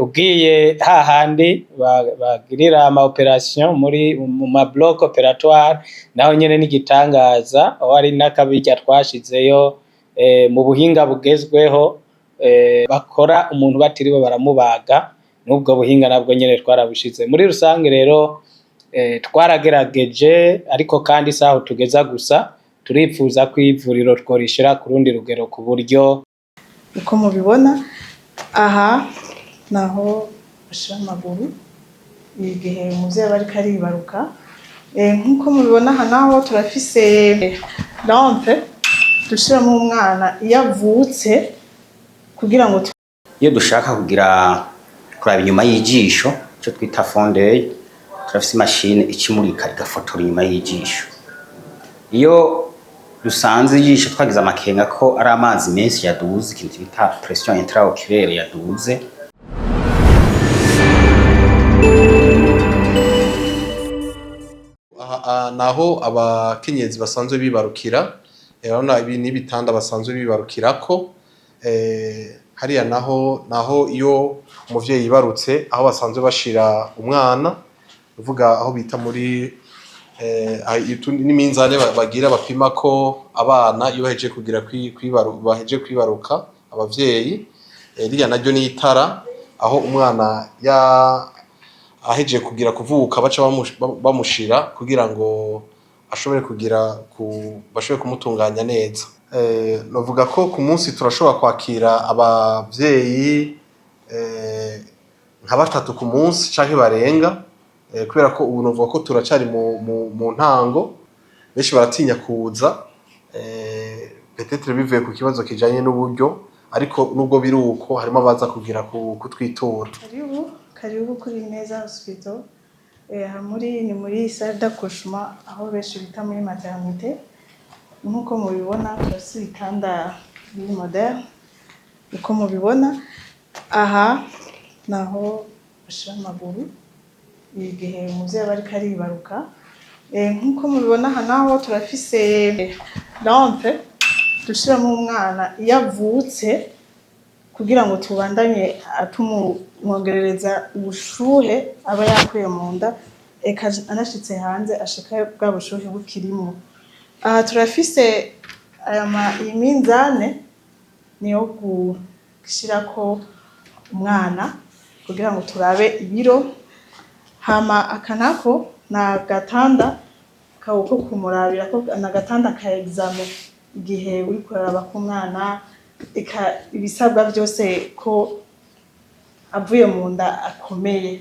ugiye hahandi bagirira ama operation muri mu ma bloc operatoire naho nyene n'igitangaza aho ari n'akabirya twashizeyo mu buhinga bugezweho bakora umuntu batiriwe baramubaga n'ubwo buhinga nabwo nyene twarabushize muri rusange rero twaragerageje ariko kandi saho tugeza gusa turipfuza ko ivuriro tworishira ku rundi rugero ku buryo uko mubibona aha naho bashira amaguru igihe umuvyeyi aba ariko aribaruka nkuko mubibona aha naho turafise lampe dushiramo umwana iyo avutse kugira ngo iyo dushaka kugira kuraba inyuma y'ijisho cyo twita fondeye turafise imashine ikimurika igafotora inyuma y'ijisho iyo dusanze ijisho twagize amakenga ko ari amazi menshi yaduze ikintu bita pression intraoculaire yaduze naho abakenyezi basanzwe bibarukira urabona ibi n'ibitanda basanzwe bibarukirako hariya naho iyo umuvyeyi yibarutse aho basanzwe bashira umwana uvuga aho bita muri n'iminzane bagira bapima ko abana iyo baheje kugira baheje kwibaruka abavyeyi riya naryo ni itara aho umwana aheje kugira kuvuka baca bamushira kugira ngo ashobore kugira bashobore kumutunganya neza novuga ko ku munsi turashobora kwakira abavyeyi nka 3 ku munsi canke barenga kubera ko ubu novuga ko turacari mu ntango benshi baratinya kuza peut-être bivuye ku kibazo kijanye n'uburyo ariko nubwo biruko harimo abaza kugira kutwitura karibu kuri Neza Hospital ni muri salle d'accouchement aho benshi bita muri maternité nkuko mubibona turafise ibitanda biri moderne uko mubibona aha naho bashira amaguru igihe umuvyeyi aba ariko aribaruka nkuko mubibona aha naho turafise lampe dushiramo umwana iyo avutse kugira ngo tubandanye atumwongerereza ubushuhe aba yakuye mu nda eka anashitse hanze ashika bwa bushuhe bukirimo aha turafise iminzane niyo gushirako umwana kugira ngo turabe ibiro hama akanako na gatanda kawuko kumurabira ko na gatanda ka examen igihe uri kuraraba ku mwana ibisabwa byose ko avuye mu nda akomeye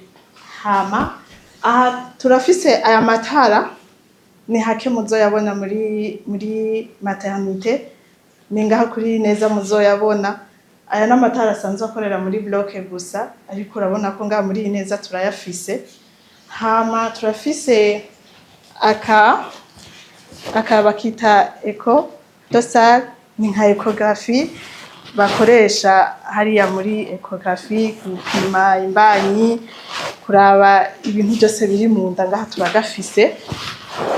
hama aha turafise aya matara ni hake muzoyabona muri maternité ningaha kuri Neza muzoyabona aya n'amatara asanzwe akorera muri bloke gusa ariko urabona ko ngaha muri Neza turayafise hama turafise aka bakita eco dosal ni nka ecography bakoresha hariya muri ecography gupima imbanyi kuraba ibintu byose biri mu nda ngaha turagafise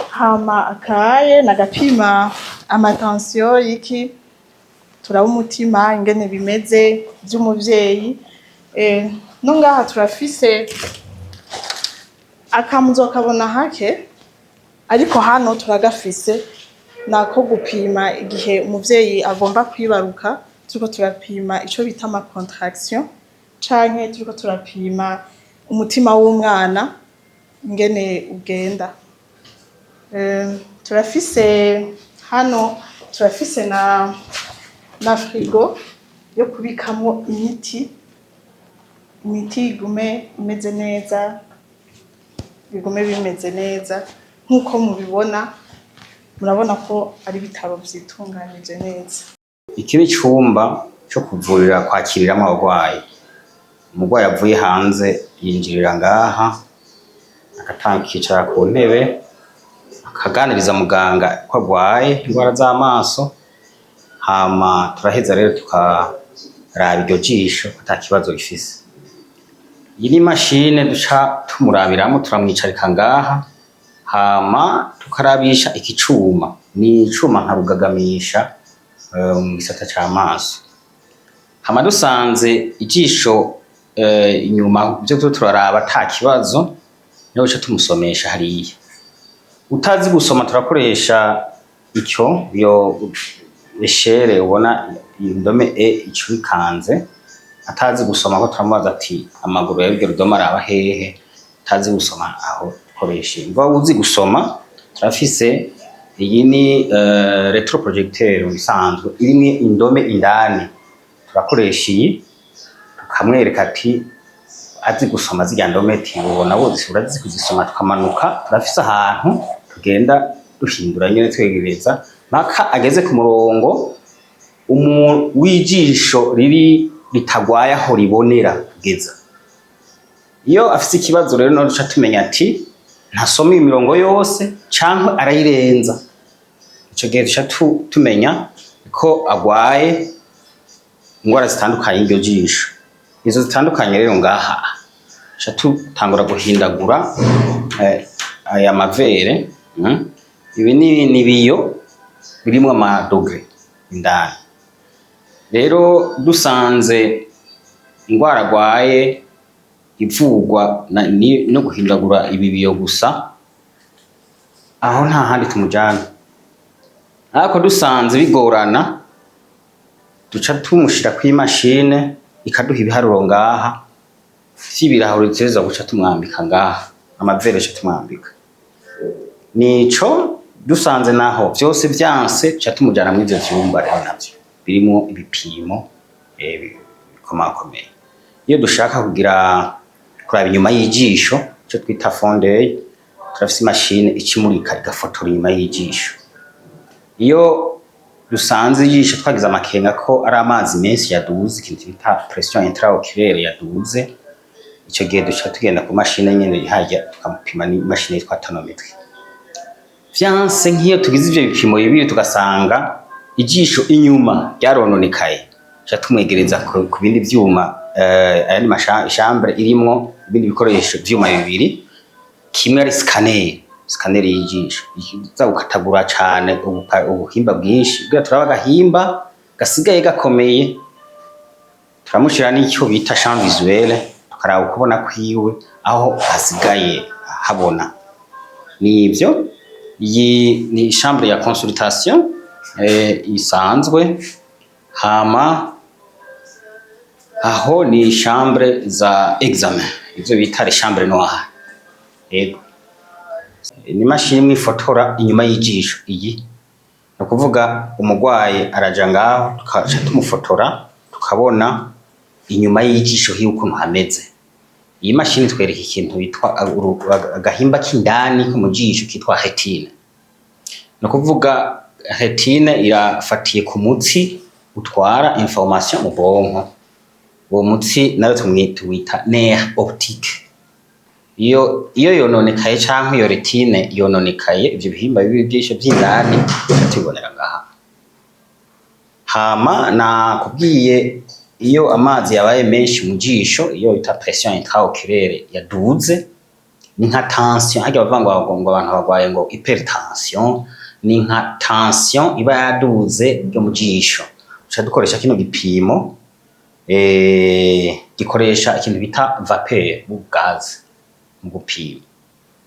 hama akaye nagapima amatension yiki turaba umutima ingene bimeze by'umuvyeyi no ngaha turafise akamuzo kabona hake ariko hano turagafise nako gupima igihe umuvyeyi agomba kwibaruka turiko turapima ico bita ama contraction canke turiko turapima umutima w'umwana ingene ugenda turafise hano turafise na frigo yo kubikamo imiti igume imeze neza bigume bimeze neza nkuko mubibona murabona ko ari bitaro vyitunganije neza iki ni cyumba cyo kuvurira kwakiriramo abarwayi umurwayi avuye hanze yinjirira ngaha agatanga ikicara ku ntebe akaganiriza muganga ko arwaye indwara z'amaso hama turaheza rero tukaraba iryo jisho atakibazo gifise iyi ni mashine duca tumurabiramo turamwicarika ngaha hama tukarabisha iki cuma ni icuma nka rugagamisha mu gisata c'amaso hama dusanze ijisho inyuma byo turaraba ata kibazo niho duca tumusomesha hariya. Utazi gusoma turakoresha icyo eshere ubona indome icyo ikanze, atazi gusoma ko turamubaza ati amaguru y'urwo rudome araba hehe, utazi gusoma aho dukoresha. Ngo uzi gusoma turafise iyi ni retroprojecteur isanzwe irimo indome indani, turakoresha iyi tukamwereka ati azi gusoma zirya ndome ati ubona bose urazi kuzisoma, tukamanuka turafise ahantu tugenda duhindura nyene twegereza mpaka ageze ku murongo w'ijisho ritagwaye aho ribonera kugeza. Iyo afise ikibazo rero no duca tumenya ati ntasoma imirongo yose canke arayirenza, ico gihe duca tumenya ko agwaye ingwara zitandukanye iryo jisho. Izo zitandukanye rero ngaha duca tutangura guhindagura aya mavere. Ibi ni biyo birimo amadogre indani. Rero dusanze ingwara agwaye ivugwa no guhindagura ibi biyo gusa, aho nta handi tumujana. Ariko dusanze bigorana duca tumushira ku imashine ikaduha ibiharuro ngaha vy'ibirahuro biteza guca tumwambika ngaha amavere aca tumwambika. Nico dusanze naho vyose vyanse ca tumujana muri ivyo vyumba rero navyo birimo ibipimo bikomakomeye. Iyo dushaka kugira kuraba inyuma y'ijisho cyo twita fondeye, turafise imashine ikimurika igafotora inyuma y'ijisho. Iyo dusanze ijisho twagize amakenga ko ari amazi menshi yaduze, ikintu bita pression intraoculaire yaduze, ico gihe duca tugenda ku mashine nyene hajya tukamupima ni mashine yitwa tonometry. Vyanse nk'iyo tugize ivyo bipimo bibiri tugasanga ijisho inyuma ryarononekaye, ca tumwegereza ku bindi vyuma ayandi mashambre irimwo ibindi bikoresho vyuma bibiri, kimwe ari scanner y'ijisho iza gukatagura cane ubuhimba bwinshi kugira turaba agahimba gasigaye gakomeye, turamushira n'icyo bita champ visuelle tukaraba ukubona kwiwe aho hasigaye habona. Nivyo iyi ni chambre ya consultation isanzwe, hama aho ni chambre za examen ivyo bita les chambres noires. Yego ni mashini ifotora inyuma y'ijisho. Iyi no kuvuga umugwaye araja ngaho tukaca tumufotora tukabona inyuma y'ijisho hiyo ukuntu hameze. Iyi mashini twereka ikintu bitwa agahimba k'indani ko mu jisho kitwa rétine. No kuvuga rétine irafatiye ku mutsi utwara information mu bonko. Uwo mutsi nayo tumwita nerf optique. Iyo yononekaye canke iyo rétine yononekaye, ivyo bihimba bibi by'ijisho by'indani tubonera ngaha. Hama na kubwiye iyo amazi yabaye menshi mu jisho, iyo ita pression intraoculaire yaduze, ni nka tension, hajya bavanga ngo abantu bagwaye ngo hypertension, ni nka tension iba yaduze byo mu jisho. Uca dukoresha kino gipimo gikoresha ikintu bita vapeur mu gaz mu gupima.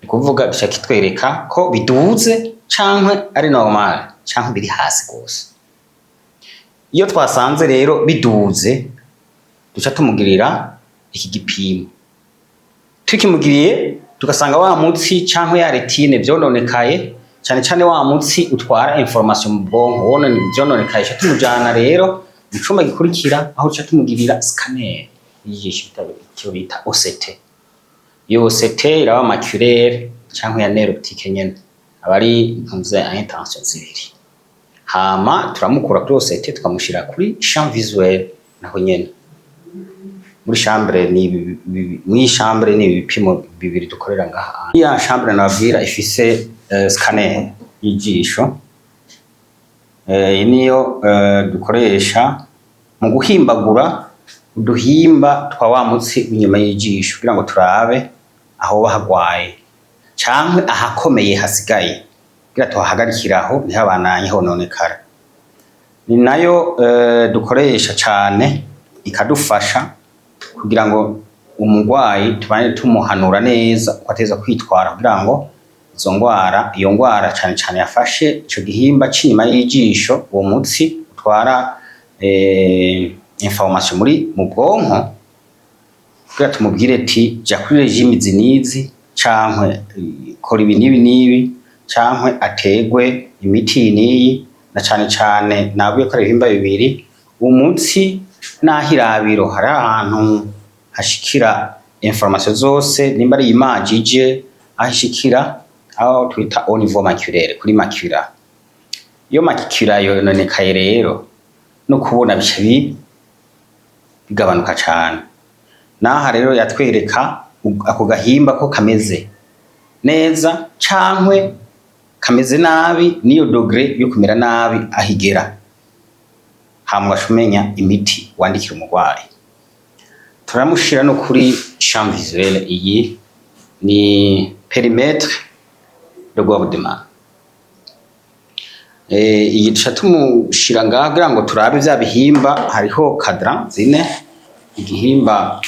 Ni kuvuga duca kitwereka ko biduze canke ari normal canke biri hasi gose. Iyo twasanze rero biduze duca tumugirira iki gipimo. Tukimugiriye tugasanga wa mutsi canke ya rétine vyononekaye, cyane wa mutsi utwara information mu bonko wona ni vyononekaye, ca tumujana rero mu cuma gikurikira aho ca tumugirira scanner y'ijisho icyo bita OCT. Iyo OCT iraba maculaire canke ya nerf optique nyene abari ntuze intention zibiri. Hama turamukura kuri OCT tukamushira kuri champ visuel naho nyene. Muri chambre ni chambre ni ibipimo bibiri dukorera ngaha. Ya chambre nabwira ifise scanner y'ijisho. Niyo dukoresha mu guhimbagura uduhimba twa wa mutsi inyuma y'ijisho kugira ngo turabe aho bahagwaye canke ahakomeye hasigaye kugira tuhagarikiraho ntihabananye hononekara. Ni nayo dukoresha cane ikadufasha kugira ngo umurwayi tubane tumuhanura neza ko ateza kwitwara kugira ngo iyo ngwara cyane cyane yafashe ico gihimba c'inyuma y'ijisho uwo mutsi utwara information mu bwonko, kugira tumubwire ati ja kuri regime zinizi cankwe kora ibi nibi cankwe ategwe imiti niyi, na cyane cyane nabuye ko ibihimba bibiri umutsi n'ahirabiro hari ahantu hashikira information zose nimba ari image ije ahishikira aho twita au niveau maculaire kuri macula. Iyo macula yononekaye rero no kubona bica bigabanuka cyane. Naha rero yatwereka ako gahimba ko kameze neza cankwe kameze nabi niyo dogre yo kumera nabi ahigera, hamwe ashumenya imiti wandikira umurwayi. Turamushira no kuri champ visuel, iyi ni périmètre de Gordman. Iyi tumushira ngaha kugira ngo turabe vya bihimba, hariho cadran zine, igihimba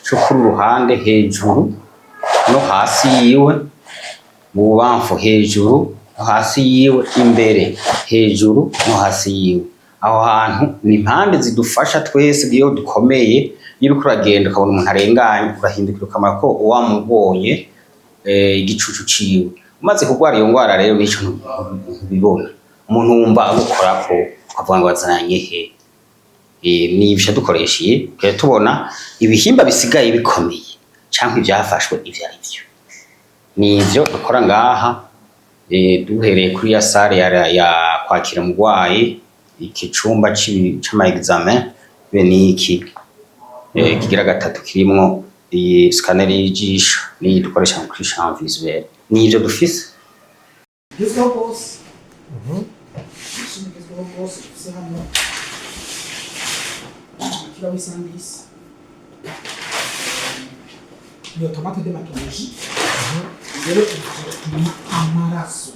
cyo kuri ruhande hejuru no hasi yiwe, mu bubamfu hejuru no hasi yiwe, imbere hejuru no hasi yiwe. Aho hantu ni impande zidufasha twese iyo dukomeye, iyo uriko uragenda ukabona umuntu arenganye urahindukira ukamara ko wamubonye igicucu ciwe. Umaze kurwara iyo ngwara rero nico ntubibona, umuntu wumva agukorako ukavuga ngo wazanye he. Nibyo dukoreshiye kugira tubona ibihimba bisigaye bikomeye cyangwa ibyafashwe ivyo ari byo. Nivyo dukora ngaha duhereye kuri ya sare ya kwakira umurwayi, iki cumba c'ama examen be niki kigira gatatu kirimwo iyi scanner y'ijisho ni dukoresha kuri champ visuel. Nivyo dufise ni automate dermatologie. Rero amaraso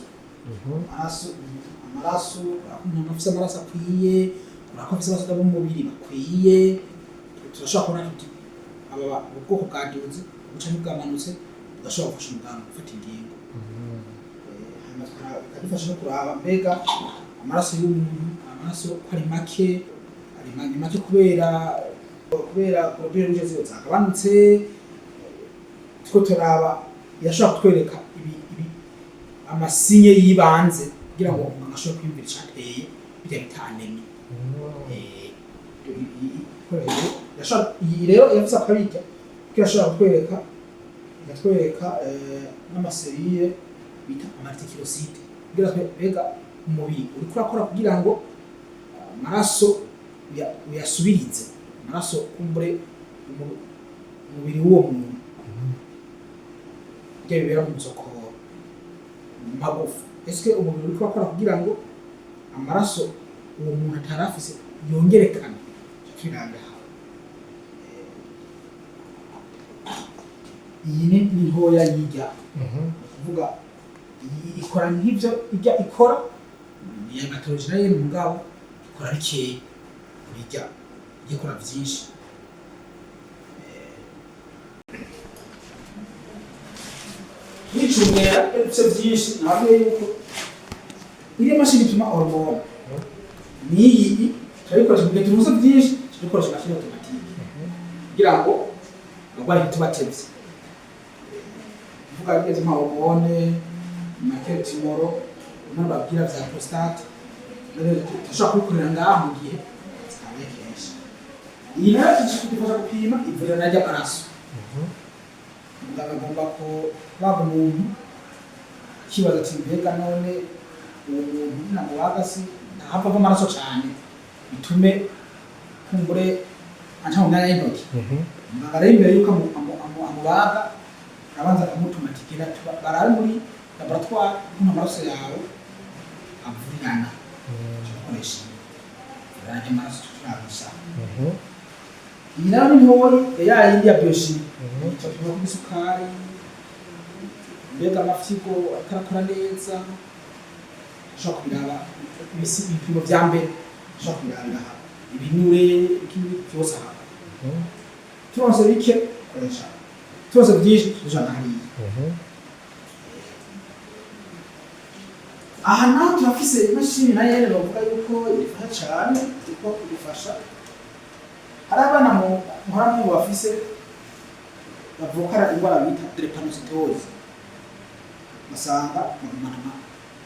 umuntu afite amaraso akwiye, urafite abasada b'umubiri bakwiye, turashobora kubona tuti aba ubwoko bwa diozi buca bwamanutse, ugashobora gufasha umuganga gufata ingingo. Bikadufasha no kuraba mbega amaraso y'umuntu, amaraso ari make kubera globule rouge ziyo zagabanutse. Two turaba yashobora kutwereka ibi amasinye yibanze kugira ngo umuntu ashobore kwiyumvira icyateye bijya bitanene. Iyi rero yavuze akabika kugira ashobora kutwereka n'amaserire bita amarticulocyte kugira mbega umubiri uri kurakora kugira ngo amaraso uyasubirize, amaraso kumbure umubiri w'uwo muntu bya bibera mu musokoro mu magufa. Ese umubiri uri kurakora kugira ngo amaraso uwo muntu atarafise yongerekane kiranga. Iyi ni ntoya yijya kuvuga ikora nk'ibyo ijya ikora ya hematologie nayo mu ngabo ikora bikeye bijya ikora byinshi. Nicumera ibyo byinshi ntabwo yuko iri mashini ituma hormone niyi turikoresha mu gihe byinshi turikoresha mashini automatique kugira ngo abari tubatebye vuga neza ma hormone market moro n'ababwira bya prostate rero tushaka kubikorera ngaha mu gihe zikabaye kenshi. Iyi nayo tudufasha gupima ivuriro najya amaraso. Ndagomba ko baba umuntu kibaza ati mbega none uwo muntu ntabwo wagasi ntahava amaraso cyane bitume kumbure anca mu myanya y'intoki. Mbagara imbere yuko amubaga arabanza kumutumatikira barabe muri laboratoire kuko amaraso yawe avurirana cyokoresha ranje amaraso turabisha. Iyi nayo ni ntoyi ya yindi ya biochimie icyo kiba kubisukari mbega amafyigo atarakora neza ashobora kubiraba ibipimo vya mbere ashobora kubiraba ibinure ikindi byose aha turonse bike koresha turonse byinshi tujana hariya aha naho turafise imashini nayo yene bavuga yuko ifasha cyane kuko idufasha hari abana muhora mu bafise bavukana indwara bita drepanocytose basanga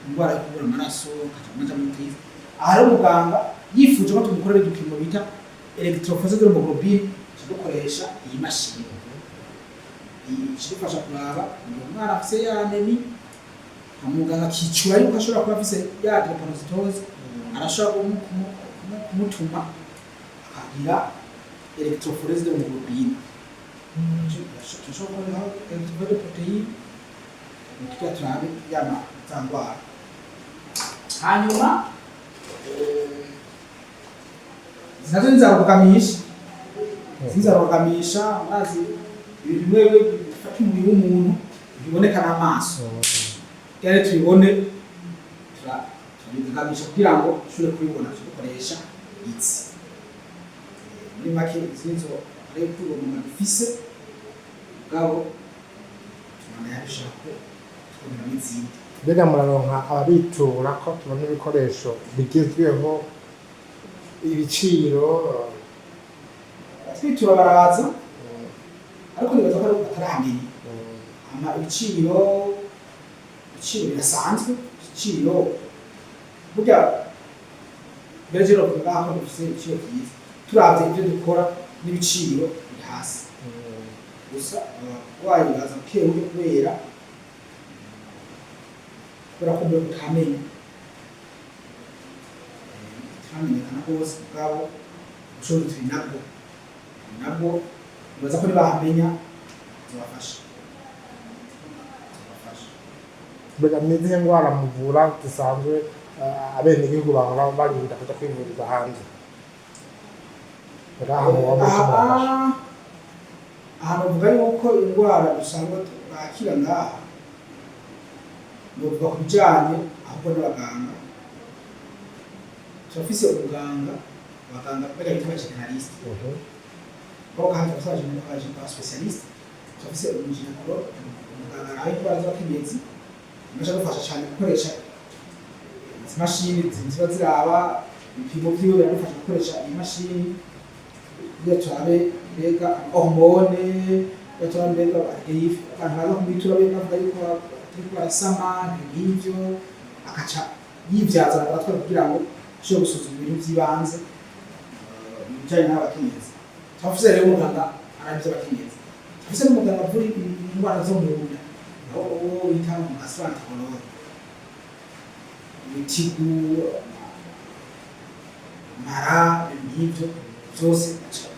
indwara yo kubura amaraso kaja mu tizi aha umuganga yifuje ko tumukorera igipimo bita electrophoresis d'hémoglobine dukoresha iyi mashini ishifasha kuraba umwana afise ya anemi amuganga kicura yuko ashobora kuba afise ya drepanocytose arashobora kumutuma akagira electrophoresis d'hémoglobine tushobora kubona electrophoresis de proteine tukiya turabe yama zangwara hanyuma zinazo nzarugamisha mazi bimwe bifata umubiri w'umuntu biboneka n'amaso cyane tubibone turabigamisha kugira ngo ushobore kubibona dukoresha itsi muri make izinzo rero tubona bifise gabo tubona yabishaka tubona n'izindi mbega muraronka abitura ko tubona ibikoresho bigezweho ibiciro twitura baraza ariko nibaza ko ataramenye ama ibiciro birasanzwe ibiciro burya berejero ngaho dufise ibiciro byiza turavye ibyo dukora n'ibiciro biri hasi gusa wayibaza kewe kubera ko mbere utamenye turamenyekana rwose ubwabo ushobora turi nabwo nibaza ko nibahamenya zibafasha mbega n'izihe ndwara muvura zisanzwe abenegihugu bahora barinda kuja kwivuriza hanze ahantu bavuga yuko indwara dusanzwe bakira ngaha novuga ku bijanye ahubwo n'abaganga turafise abaganga mbega bita abageneraliste kuko kandi basaje n'abaspezialiste turafise umuginekolo umuganga araho indwara z'abakenyezi amaze gufasha cyane gukoresha izi mashini ziba ziraba ibipimo vyiwe biradufasha gukoresha iyi mashini kugira turabe mbega hormone turabe mbega abantu baza kubitura bavuga yuko turiko barasama nk'ivyo akaca yivyaza abatwara kugira ngo ashobore gusuzuma ibintu vy'ibanze mu bijanye n'abakenyezi turafise rero umuganga arabiza abakenyezi turafise n'umuganga avura indwara zo mu nda aho bita gastroenterologue ibitigu mara ibintu byose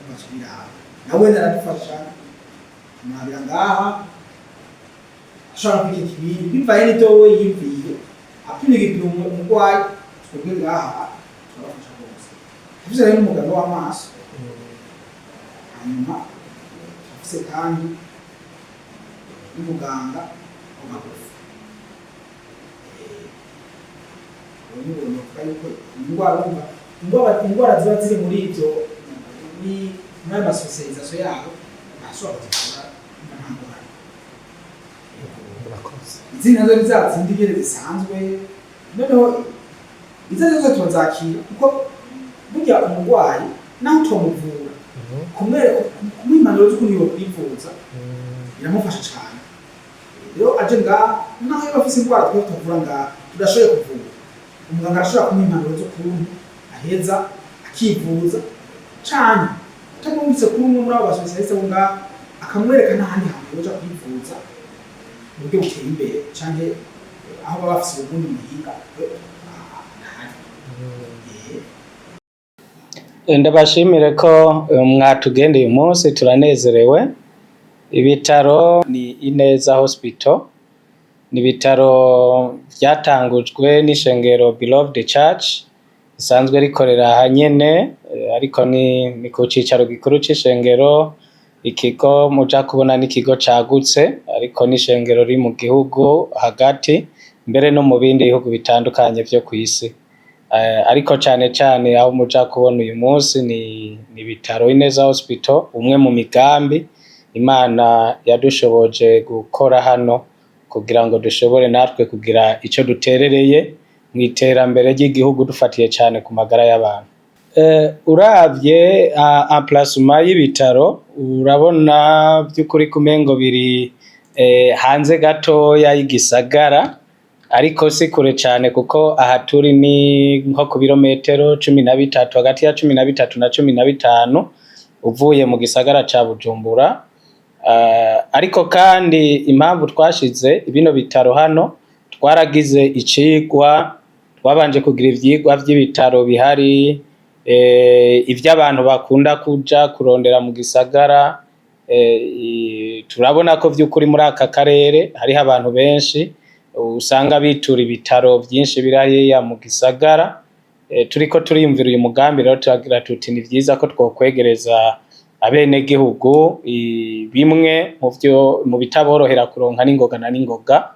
bakibiraba nawe naradufasha mwabira ngaha ashobora kwika ikibindi bivaye n'ibyo we yibwiye apima igipimo umurwayi twebwe ngaha turabafasha rwose tufise rero n'umuganga w'amaso hanyuma tufise kandi n'umuganga w'amagufa indwara ziba ziri muri ibyo muri ayo masosiyalizasiyo yabo ntashobora kuzikora ntangorane izindi nazo ni za zindi ngene zisanzwe noneho izo zose turazakira kuko burya umurwayi naho turamuvura kumuha impanuro z'ukuntu yokwivuza biramufasha cyane rero aje ngaha naho yaba afise indwara twe tuvura ngaha tudashoboye kuvura umuganga arashobora kumuha impanuro z'ukuntu aheza akivuza cane atamwumvise kuri umwe muri abo basosiyaliste bo ngaha akamwereka n'ahandi hantu yoja kwivuza mu buryo buteye imbere canke aho baba bafise ubundi buhinga ndabashimire ko mwatugendeye umunsi turanezerewe. Ibitaro ni Ineza Hospital, ni ibitaro byatangujwe n'ishengero Beloved Church isanzwe rikorera hanyene, ariko ni ku cicaro gikuru c'ishengero. Ikigo muja kubona n'ikigo cagutse, ariko n'ishengero riri mu gihugu hagati mbere no mu bindi bihugu bitandukanye vyo kw'isi. ariko cane cane aho muja kubona uyu munsi ni ibitaro Ineza Hospital, umwe mu migambi Imana yadushoboje gukora hano kugira ngo dushobore natwe kugira ico duterereye mu iterambere ry'igihugu dufatiye cane ku magara y'abantu. Uravye emplacement y'ibitaro urabona by'ukuri kumengo biri hanze gatoya y'igisagara, ariko si kure cane kuko aha turi ni nko ku birometero 13, hagati ya 13 na 15 uvuye mu gisagara ca Bujumbura. Ariko kandi impamvu twashize bino bitaro hano, twaragize icigwa, twabanje kugira ivyigwa vy'ibitaro bihari, ivy'abantu bakunda kuja kurondera mu gisagara. Turabona ko vy'ukuri muri aka karere hariho abantu benshi usanga bitura ibitaro vyinshi birayeya mu gisagara. Turiko turiyumvira uyu mugambi rero turagira tuti ni vyiza ko twokwegereza abenegihugu bimwe mu bitaborohera kuronka n'ingoga na n'ingoga.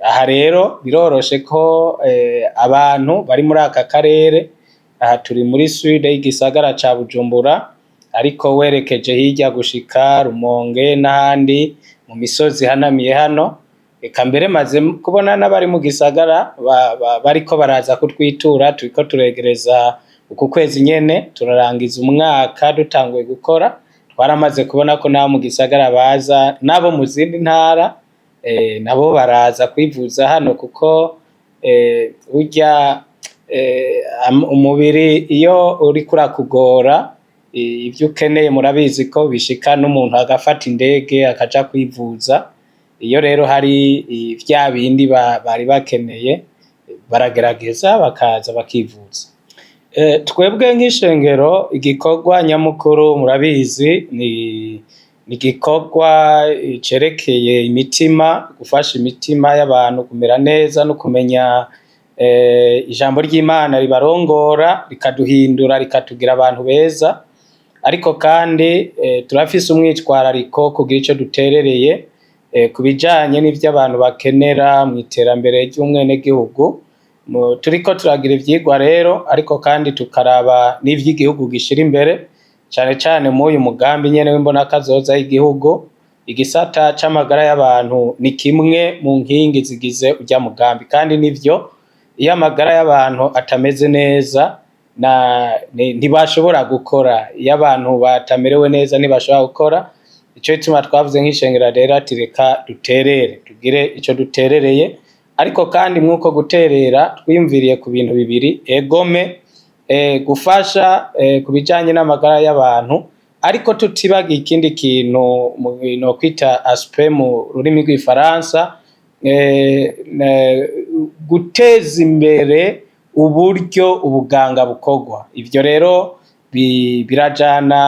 Aha rero biroroshe ko abantu bari muri aka karere, aha turi muri sud y'igisagara ca Bujumbura, ariko werekeje hirya gushika Rumonge n'ahandi mu misozi hanamiye hano, eka mbere maze kubona n'abari mu gisagara bariko baraza kutwitura. Turiko turegereza uku kwezi nyene turarangiza umwaka dutanguye gukora, twaramaze kubona ko nabo mu gisagara baza, nabo mu zindi ntara nabo baraza kwivuza hano kuko burya umubiri iyo uri kurakugora, ivyo ukeneye murabizi ko bishika n'umuntu agafata indege akaja kwivuza. Iyo rero hari vya bindi bari bakeneye baragerageza bakaza bakivuza. Twebwe nk'ishengero igikorwa nyamukuru murabizi ni igikorwa cerekeye imitima, gufasha imitima y'abantu kumera neza no kumenya ijambo ry'Imana ribarongora, rikaduhindura, rikatugira abantu beza. Ariko kandi turafise umwitwarariko kugira ico duterereye ku bijanye n'ivyo abantu bakenera mu iterambere ry'umwenegihugu. Turiko turagira ivyigwa rero, ariko kandi tukaraba n'ivy'igihugu gishira imbere, cane cane mu uyu mugambi nyene w'imbona kazoza y'igihugu. Igisata c'amagara y'abantu ni kimwe mu nkingi zigize urya mugambi, kandi nivyo iyo amagara y'abantu atameze neza ntibashobora gukora. Iyo abantu batamerewe neza ntibashobora gukora. Ico gituma twavuze nk'ishengero rero ati reka duterere, tugire ico duterereye. Ariko kandi mwuko guterera twiyumviriye ku bintu bibiri: egome gufasha ku bijanye n'amagara y'abantu, ariko tutibaga ikindi kintu no kwita aspect mu rurimi rw'ifaransa, guteza imbere uburyo ubuganga bukorwa. Ivyo rero birajana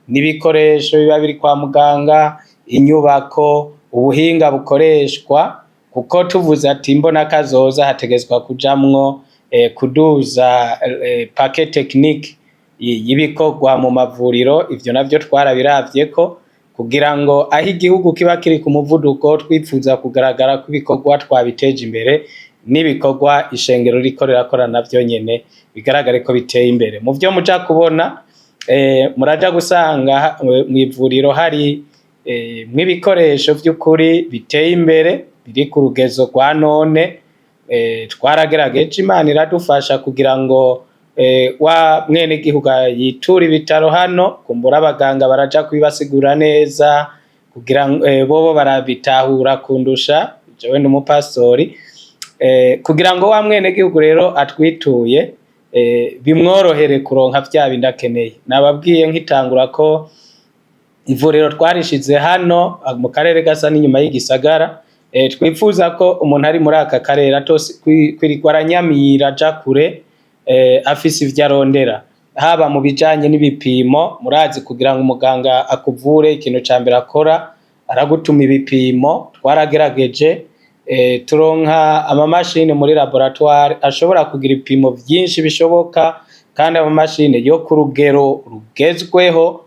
n'ibikoresho biba biri kwa muganga, inyubako, ubuhinga bukoreshwa, kuko tuvuze ati mbona kazoza hategezwa kujamwo kuduza paquet technique y'ibikorwa mu mavuriro. Ivyo navyo twarabiravyeko kugira ngo aho igihugu kiba kiri ku muvuduko twifuza kugaragara ko ibikorwa twabiteje imbere, n'ibikorwa ishengero riko rirakora navyo nyene bigaragare ko biteye imbere. Mu vyo muja kubona muraja gusanga mw'ivuriro hari mw'ibikoresho vy'ukuri biteye imbere biri ku rugezo rwa none. Twaragerageje, Imana iradufasha kugira ngo wa mwene gihugu yitura ibitaro hano, kumbura abaganga baraja kubibasigura neza kugira bobo barabitahura kundusha jewe n'umupastori, kugira ngo wa mwene gihugu rero atwituye bimworohere kuronka vya bindi akeneye. Nababwiye nkitangura ko ivuriro twarishize hano mu karere gasa n'inyuma y'igisagara. Twifuza ko umuntu ari muri aka karere atose kwirigwa aranyamira aja kure afise ivyo arondera, haba mu bijanye n'ibipimo. Murazi kugira ngo umuganga akuvure ikintu ca mbere akora aragutuma ibipimo. Twaragerageje turonka amamashini muri laboratoire ashobora kugira ibipimo vyinshi bishoboka, kandi amamashini yo ku rugero rugezweho,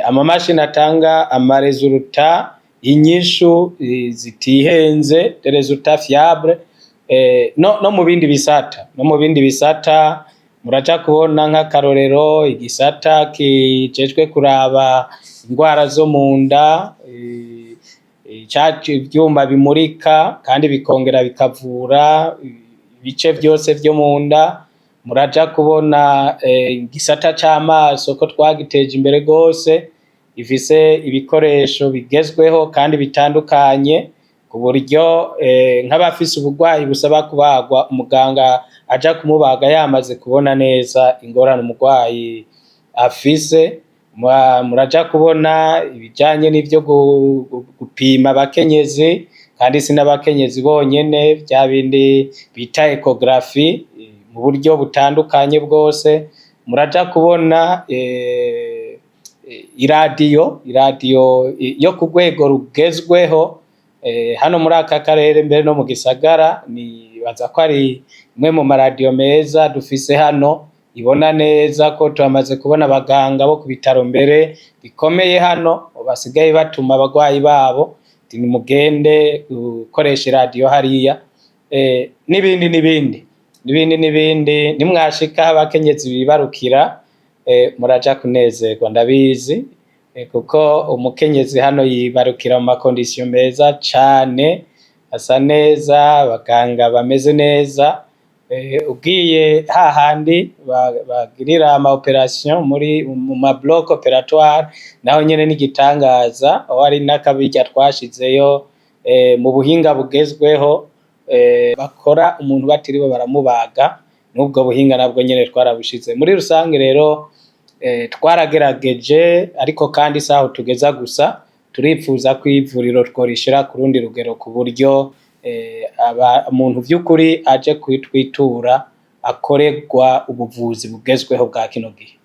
amamashini atanga amaresultat, inyishu zitihenze, resultat fiable. no mu bindi bisata muraja kubona nk'akarorero igisata kijejwe kuraba indwara zo mu nda, ivyuma bimurika kandi bikongera bikavura ibice byose vyo mu nda. Muraja kubona igisata c'amaso ko twagiteje imbere gose, ifise ibikoresho bigezweho kandi bitandukanye ku buryo nk'abafise uburwayi busaba kubagwa umuganga aja kumubaga yamaze kubona neza ingorane umurwayi afise. Muraja kubona ibijanye n'ivyo gupima abakenyezi, kandi si n'abakenyezi bonyene, vya bindi bita ecography mu buryo butandukanye bwose. Muraja kubona iradiyo yo ku rwego rugezweho hano muri aka karere mbere no mu gisagara. Nibaza ko ari imwe mu maradiyo meza dufise hano, ibona neza ko turamaze kubona abaganga bo ku bitaro mbere bikomeye hano basigaye batuma abagwayi babo nimugende gukoresha iradiyo hariya, n'ibindi. Nimwashika abakenyezi bibarukira muraja kunezerwa ndabizi, kuko umukenyezi hano yibarukira mu makondisiyo meza cane, asa neza, abaganga bameze neza. Ugiye hahandi bagirira ama operation mu ma bloc operatoire, naho nyene n'igitangaza, aho ari n'akabirya twashizeyo mu buhinga bugezweho, bakora umuntu batiriwe baramubaga, n'ubwo buhinga nabwo nyene twarabushize. Muri rusange rero twaragerageje, ariko kandi saho tugeza gusa, turipfuza ko ivuriro tworishira ku rundi rugero, ku buryo umuntu vy'ukuri aje kwitwitura akorerwa ubuvuzi bugezweho bwa kino gihe.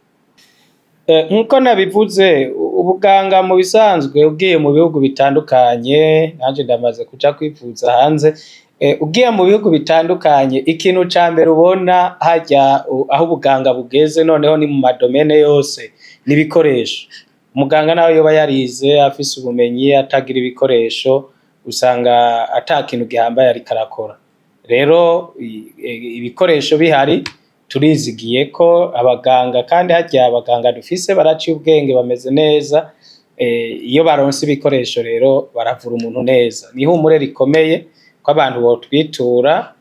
Nkuko nabivuze, ubuganga mu bisanzwe ugiye mu bihugu bitandukanye, nanje ndamaze kuja kwivuza hanze, ugiye mu bihugu bitandukanye, ikintu ca mbere ubona harya aho ubuganga bugeze noneho ni mu madomene yose n'ibikoresho. Umuganga nawe yoba yarize afise ubumenyi, atagira ibikoresho usanga ata kintu gihambaye ariko arakora. Rero ibikoresho bihari, turizigiye ko abaganga, kandi harya abaganga dufise baraciye ubwenge, bameze neza. Iyo baronse ibikoresho rero baravura umuntu neza. Ni ihumure rikomeye ko abantu botwitura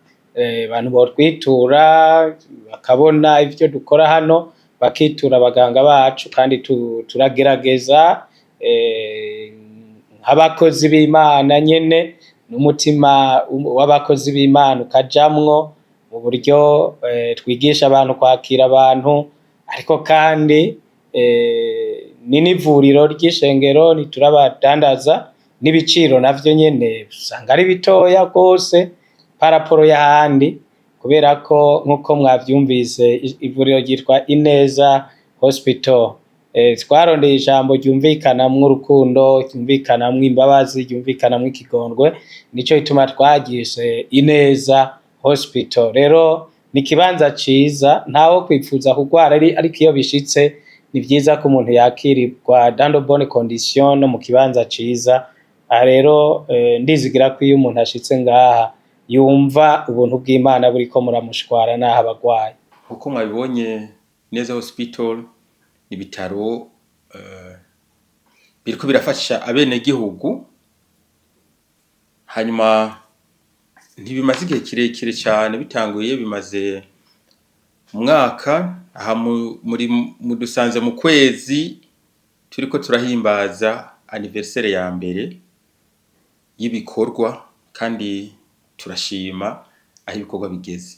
bakabona ivyo dukora hano, bakitura abaganga bacu, kandi turagerageza nk'abakozi b'Imana nyene, n'umutima w'abakozi b'Imana ukajamwo mu buryo twigisha abantu kwakira abantu, ariko kandi ni n'ivuriro ry'ishengero, ntiturabadandaza, n'ibiciro navyo nyene usanga ari bitoya rwose paraporo y'ahandi, kubera ko nk'uko mwavyumvise ivuriro ryitwa Ineza Hospital. Twarondeye ijambo ryumvikanamwo urukundo, ryumvikanamwo imbabazi, ryumvikanamwo ikigongwe, nico gituma twagize Ineza Hospital. Rero ni ikibanza ciza, ntawo kwipfuza kugwara, ariko iyo bishitse ni vyiza ko umuntu yakirirwa dans de bonnes conditions no mu kibanza ciza. Aha rero ndizigira ko iyo umuntu ashitse ngaha yumva ubuntu bw'Imana buriko muramushwara naho abagwayi. Uko mwabibonye, Ineza Hospital ibitaro biriko birafasha abenegihugu, hanyuma ntibimaze igihe kirekire cyane bitanguye, bimaze umwaka. Aha mudusanze mu kwezi turiko turahimbaza anniversaire ya mbere y'ibikorwa, kandi turashima aho ibikorwa bigeze.